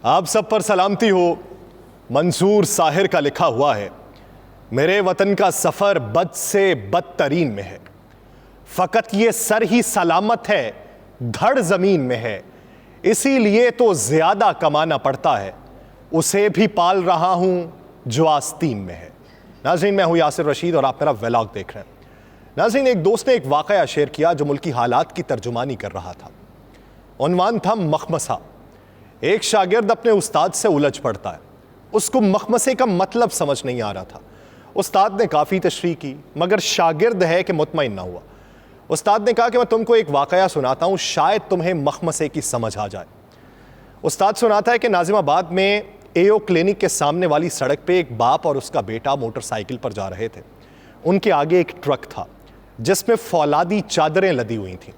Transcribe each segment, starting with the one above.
आप सब पर सलामती हो। मंसूर साहिर का लिखा हुआ है, मेरे वतन का सफर बद से बदतरीन में है, फकत ये सर ही सलामत है, धड़ जमीन में है, इसीलिए तो ज्यादा कमाना पड़ता है, उसे भी पाल रहा हूं जो आस्तीन में है। नाज़रीन, मैं हूं यासिर रशीद और आप मेरा व्लॉग देख रहे हैं। नाज़रीन, एक दोस्त ने एक वाकया शेयर किया जो मुल्की हालात की तर्जुमानी कर रहा था। उन्वान था मखमसा। एक शागिर्द अपने उस्ताद से उलझ पड़ता है, उसको मखमसे का मतलब समझ नहीं आ रहा था। उस्ताद ने काफ़ी तशरीह की, मगर शागिर्द है कि मुतमईन ना हुआ। उस्ताद ने कहा कि मैं तुमको एक वाकया सुनाता हूँ, शायद तुम्हें मखमसे की समझ आ जाए। उस्ताद सुनाता है कि नाजिमाबाद में एओ क्लिनिक के सामने वाली सड़क पे एक बाप और उसका बेटा मोटरसाइकिल पर जा रहे थे। उनके आगे एक ट्रक था जिसमें फौलादी चादरें लदी हुई थीं।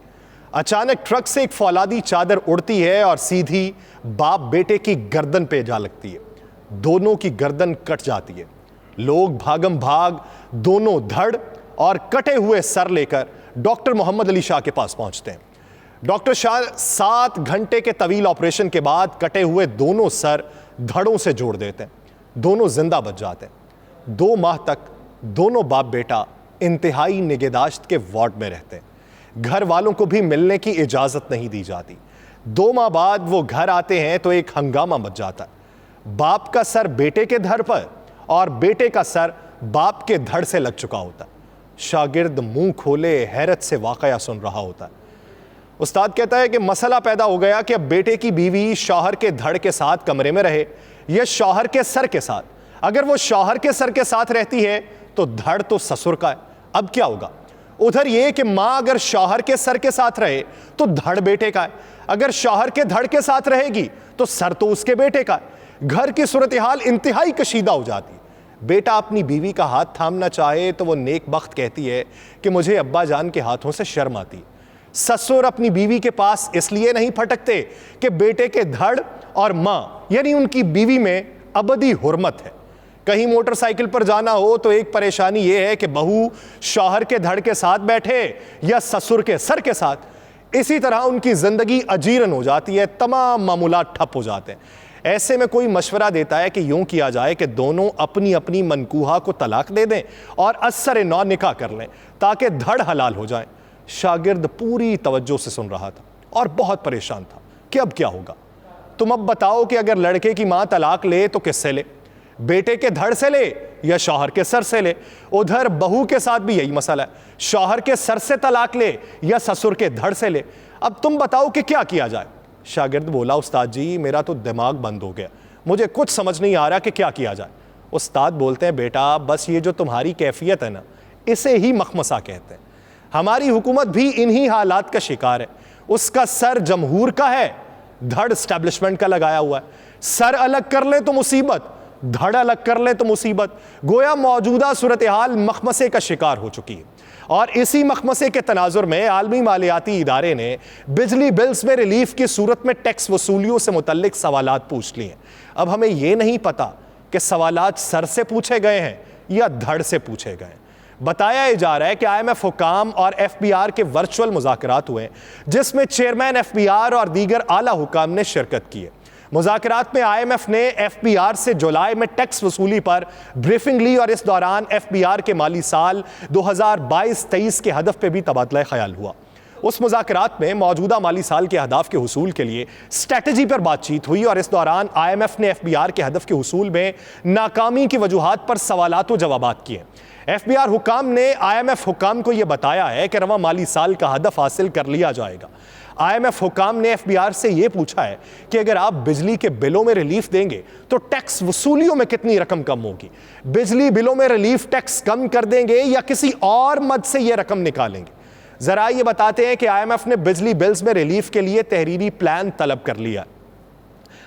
अचानक ट्रक से एक फौलादी चादर उड़ती है और सीधी बाप बेटे की गर्दन पे जा लगती है। दोनों की गर्दन कट जाती है। लोग भागम भाग दोनों धड़ और कटे हुए सर लेकर डॉक्टर मोहम्मद अली शाह के पास पहुंचते हैं। डॉक्टर शाह 7 घंटे के तवील ऑपरेशन के बाद कटे हुए दोनों सर धड़ों से जोड़ देते हैं। दोनों जिंदा बच जाते हैं। 2 माह तक दोनों बाप बेटा इंतहाई निगहदाश्त के वार्ड में रहते हैं। घर वालों को भी मिलने की इजाजत नहीं दी जाती। 2 माह बाद वो घर आते हैं तो एक हंगामा मच जाता है। बाप का सर बेटे के धड़ पर और बेटे का सर बाप के धड़ से लग चुका होता है। शागिर्द मुंह खोले हैरत से वाकया सुन रहा होता है। उस्ताद कहता है कि मसला पैदा हो गया कि अब बेटे की बीवी शौहर के धड़ के साथ कमरे में रहे या शौहर के सर के साथ। अगर वो शौहर के सर के साथ रहती है तो धड़ तो ससुर का है। अब क्या होगा? उधर यह कि मां अगर शौहर के सर के साथ रहे तो धड़ बेटे का है, अगर शौहर के धड़ के साथ रहेगी तो सर तो उसके बेटे का है। घर की सूरत हाल इंतहाई कशीदा हो जाती। बेटा अपनी बीवी का हाथ थामना चाहे तो वो नेक बख्त कहती है कि मुझे अब्बा जान के हाथों से शर्म आती। ससुर अपनी बीवी के पास इसलिए नहीं फटकते कि बेटे के धड़ और मां यानी उनकी बीवी में अबदी हुर्मत है। कहीं मोटरसाइकिल पर जाना हो तो एक परेशानी यह है कि बहू शौहर के धड़ के साथ बैठे या ससुर के सर के साथ। इसी तरह उनकी जिंदगी अजीरन हो जाती है, तमाम मामूलात ठप हो जाते हैं। ऐसे में कोई मशवरा देता है कि यूं किया जाए कि दोनों अपनी अपनी मनकूहा को तलाक दे दें और असर नौ निकाह कर लें ताकि धड़ हलाल हो जाए। शागिर्द पूरी तवज्जो से सुन रहा था और बहुत परेशान था कि अब क्या होगा। तुम अब बताओ कि अगर लड़के की मां तलाक ले तो किससे ले? बेटे के धड़ से ले या शौहर के सर से ले? उधर बहू के साथ भी यही मसला है, शौहर के सर से तलाक ले या ससुर के धड़ से ले। अब तुम बताओ कि क्या किया जाए? शागिर्द बोला, उस्ताद जी मेरा तो दिमाग बंद हो गया, मुझे कुछ समझ नहीं आ रहा कि क्या किया जाए। उस्ताद बोलते हैं, बेटा बस ये जो तुम्हारी कैफियत है ना, इसे ही मखमसा कहते हैं। हमारी हुकूमत भी इन्हीं हालात का शिकार है। उसका सर जमहूर का है, धड़ स्टैब्लिशमेंट का लगाया हुआ है। सर अलग कर ले तो मुसीबत, धड़ अलग कर ले तो मुसीबत। गोया मौजूदा सूरत हाल मखमसे का शिकार हो चुकी है। और इसी मखमसे के तनाजुर में आलमी मालियाती इदारे ने बिजली बिल्स में रिलीफ की सूरत में टैक्स वसूलियों से मुतल्लिक सवालात पूछ लिए। अब हमें यह नहीं पता कि सवालात सर से पूछे गए हैं या धड़ से पूछे गए हैं। बताया जा रहा है कि IMF हुकाम और FBR के वर्चुअल मुज़ाकरात हुए जिसमें चेयरमैन FBR और दीगर आला हुकाम ने शिरकत की है। मुज़ाकरात में IMF ने FBR से जुलाई में टैक्स वसूली पर ब्रीफिंग ली और इस दौरान FBR के माली साल 2022-23 के हदफ पे भी तबादला ख्याल हुआ। उस मुज़ाकरात में मौजूदा माली साल के अहदाफ के हुसूल के लिए स्ट्रैटेजी पर बातचीत हुई और इस दौरान IMF ने FBR के हदफ के हुसूल में नाकामी की वजूहात पर सवालात व जवाबात किए। FBR हुकाम ने IMF हुकाम को यह बताया है कि रवा माली साल का हदफ हासिल कर लिया जाएगा। IMF हुकाम ने FBR से यह पूछा है कि अगर आप बिजली के बिलों में रिलीफ देंगे तो टैक्स वसूलियों में कितनी रकम कम होगी? बिजली बिलों में रिलीफ टैक्स कम कर देंगे या किसी और मद से यह रकम निकालेंगे? जरा ये बताते हैं कि IMF ने बिजली बिल्स में रिलीफ के लिए तहरीरी प्लान तलब कर लिया।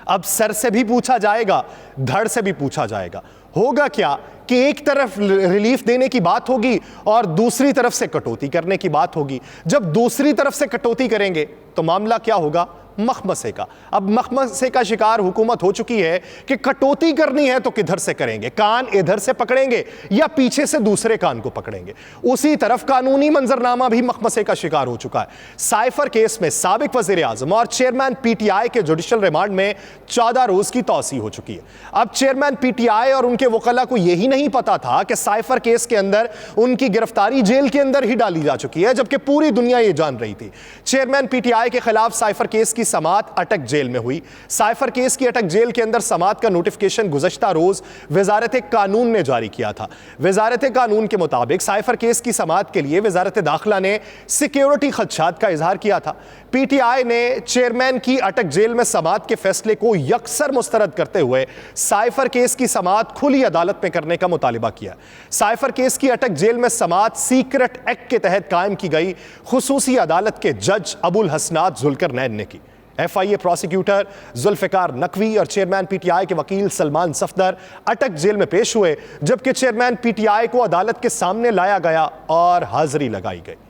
अब सर से भी पूछा जाएगा, धड़ से भी पूछा जाएगा। होगा क्या कि एक तरफ रिलीफ देने की बात होगी और दूसरी तरफ से कटौती करने की बात होगी। जब दूसरी तरफ से कटौती करेंगे तो मामला क्या होगा? मखमसे का। अब मखमसे का शिकार हुकूमत हो चुकी है कि कटौती करनी है तो किधर से करेंगे, कान इधर से पकड़ेंगे या पीछे से दूसरे कान को पकड़ेंगे। उसी तरफ कानूनी मंजरनामा भी मखमसे का शिकार हो चुका है। साइफर केस में साबिक वजीर आजम और चेयरमैन पीटीआई के जुडिशल रिमांड में 14 रोज की तौसी हो चुकी है। अब चेयरमैन पीटीआई और उनके वकला को यही नहीं पता था कि साइफर केस के अंदर उनकी गिरफ्तारी जेल के अंदर ही डाली जा चुकी है, जबकि पूरी दुनिया यह जान रही थी। चेयरमैन पीटीआई के खिलाफ साइफर केस की समाअत अटक जेल में हुई। साइफर केस की अटक जेल के अंदर समाअत का नोटिफिकेशन गुज़श्ता रोज वजारत कानून ने जारी किया था। वजारत कानून के मुताबिक साइफर केस की समाअत के लिए वजारत दाखिला ने सिक्योरिटी खदशात का इजहार किया था। पीटीआई ने चेयरमैन की अटक जेल में समाअत के फैसले को यकसर मुस्तरद करते हुए साइफर केस की समाअत खुली अदालत में करने का मुतालिबा किया। साइफर केस की अटक जेल में समाअत सीक्रेट एक्ट के तहत कायम की गई खुसूसी अदालत के जज अबुल हसनात जुल्करनैन ने की। FIA प्रोसिक्यूटर जुल्फिकार नकवी और चेयरमैन पीटीआई के वकील सलमान सफदर अटक जेल में पेश हुए, जबकि चेयरमैन पीटीआई को अदालत के सामने लाया गया और हाजिरी लगाई गई।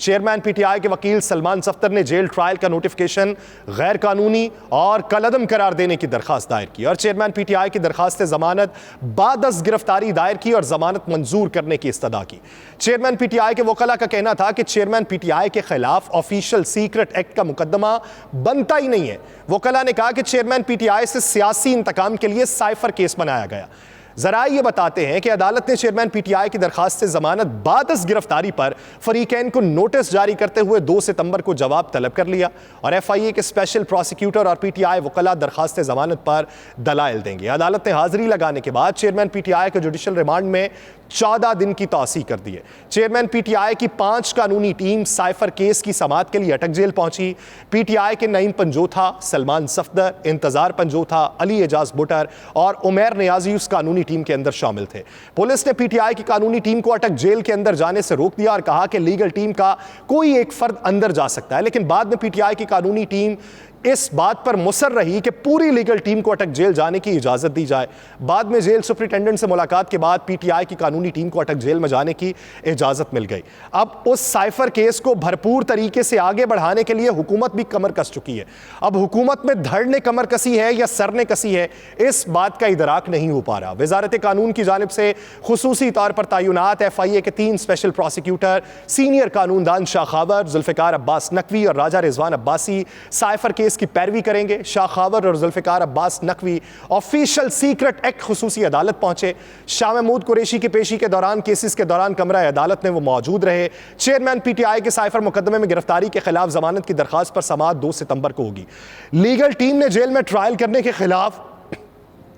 चेयरमैन पीटीआई के वकील सलमान सफदर ने जेल ट्रायल का नोटिफिकेशन गैर कानूनी और कलअदम करार देने की दरखास्त दायर की और चेयरमैन पीटीआई की दरखास्त जमानत बादस गिरफ्तारी दायर की और जमानत मंजूर करने की इस्तदा की। चेयरमैन पीटीआई के वकला का कहना था कि चेयरमैन पीटीआई के खिलाफ ऑफिशियल सीक्रेट एक्ट का मुकदमा बनता ही नहीं है। वकला ने कहा कि चेयरमैन पीटीआई से सियासी इंतकाम के लिए साइफर केस बनाया गया। जरा ये बताते हैं कि अदालत ने चेयरमैन पीटीआई की दरखास्त से जमानत बादस गिरफ्तारी पर फरीकैन को नोटिस जारी करते हुए 2 सितंबर को जवाब तलब कर लिया और FIA के स्पेशल प्रोसिक्यूटर और पीटीआई वकला दरखास्त जमानत पर दलाइल देंगे। अदालत ने हाजिरी लगाने के बाद चेयरमैन पीटीआई के जुडिशल रिमांड में 14 दिन की तौसी कर दी है। चेयरमैन पीटीआई की 5 कानूनी टीम साइफर केस की समाअत के लिए अटक जेल पहुंची। पीटीआई के नईम पंजोथा, सलमान सफदर, इंतजार पंजोथा, अली एजाज बुटर और उमैर नियाजी उस कानूनी टीम के अंदर शामिल थे। पुलिस ने पीटीआई की कानूनी टीम को अटक जेल के अंदर जाने से रोक दिया और कहा कि लीगल टीम का कोई एक फर्द अंदर जा सकता है, लेकिन बाद में पीटीआई की कानूनी टीम इस बात पर मुसर रही कि पूरी लीगल टीम को अटक जेल जाने की इजाजत दी जाए। बाद में जेल सुपरिटेंडेंट से मुलाकात के बाद पीटीआई की कानूनी टीम को अटक जेल में जाने की इजाजत मिल गई। अब उस साइफर केस को भरपूर तरीके से आगे बढ़ाने के लिए हुकूमत भी कमर कस चुकी है। अब हुकूमत में धड़ ने कमर कसी है या सर ने कसी है, इस बात का इदराक नहीं हो पा रहा। वजारत कानून की जानिब से खुसूसी तौर पर तयनात FIA के 3 स्पेशल प्रोसिक्यूटर, सीनियर कानूनदान शाह खावर, जुल्फिकार अब्बास नकवी और राजा रिजवान अब्बासी साइफर केस की पैरवी करेंगे। शाह खावर और Zulfiqar Abbas Naqvi official secret act खुसूसी अदालत पहुंचे। शाह महमूद कुरैशी की पेशी के दौरान केसेस के दौरान कमरा अदालत में वो मौजूद रहे। चेयरमैन पीटीआई के साइफर मुकदमे में गिरफ्तारी के खिलाफ जमानत की दरखास्त पर समाअत 2 सितंबर को होगी। लीगल टीम ने जेल में ट्रायल करने के खिलाफ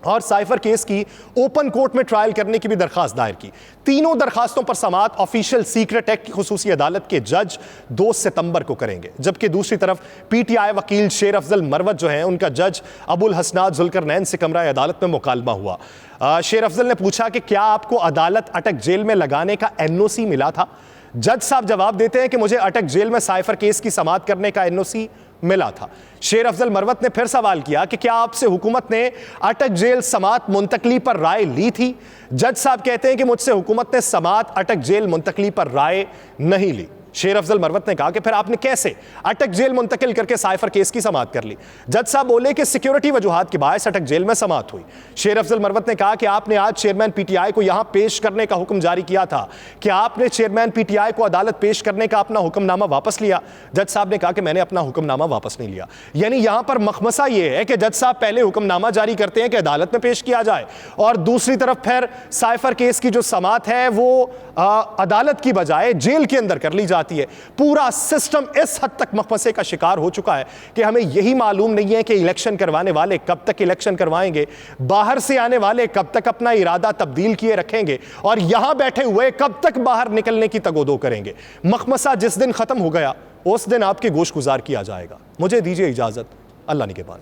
और साइफर केस की ओपन कोर्ट में ट्रायल करने की भी दरखास्त दायर की। तीनों दरखास्तों पर समाअत ऑफिशियल सीक्रेट एक्ट की खुसूसी अदालत के जज 2 सितंबर को करेंगे, जबकि दूसरी तरफ पीटीआई वकील शेर अफजल मरवत जो हैं, उनका जज अबुल हसनात जुल्करनैन से कमरा अदालत में मुकालमा हुआ। शेर अफजल ने पूछा कि क्या आपको अदालत अटक जेल में लगाने का NOC मिला था? जज साहब जवाब देते हैं कि मुझे अटक जेल में साइफर केस की समाअत करने का NOC मिला था। शेर अफजल मरवत ने फिर सवाल किया कि क्या आपसे हुकूमत ने अटक जेल समाअत मुंतकली पर राय ली थी? जज साहब कहते हैं कि मुझसे हुकूमत ने समाअत अटक जेल मुंतकली पर राय नहीं ली। शेर अफजल मरवत ने कहा कि फिर आपने कैसे अटक जेल मुंतकिल करके साइफर केस की समाअत कर ली? जज साहब बोले कि सिक्योरिटी वजूहात के बायस अटक जेल में समाअत हुई। शेर अफजल मरवत ने कहा कि आपने आज चेयरमैन पीटीआई को यहां पेश करने का हुक्म जारी किया था, क्या आपने चेयरमैन पीटीआई को अदालत पेश करने का अपना हुक्मनामा वापस लिया? जज साहब ने कहा कि मैंने अपना हुक्मनामा वापस नहीं लिया। यानी यहां पर मखमसा यह है कि जज साहब पहले हुक्मनामा जारी करते हैं कि अदालत में पेश किया जाए और दूसरी तरफ फिर साइफर केस की जो समाअत है वो अदालत की बजाय जेल के अंदर कर ली जाती है। पूरा सिस्टम इस हद तक मखमसे का शिकार हो चुका है कि हमें यही मालूम नहीं है कि इलेक्शन करवाने वाले कब तक इलेक्शन करवाएंगे, बाहर से आने वाले कब तक अपना इरादा तब्दील किए रखेंगे और यहां बैठे हुए कब तक बाहर निकलने की तगोदो करेंगे। मखमसा जिस दिन खत्म हो गया उस दिन आपके गोश गुजार किया जाएगा। मुझे दीजिए इजाजत। अल्लाह निगहबान।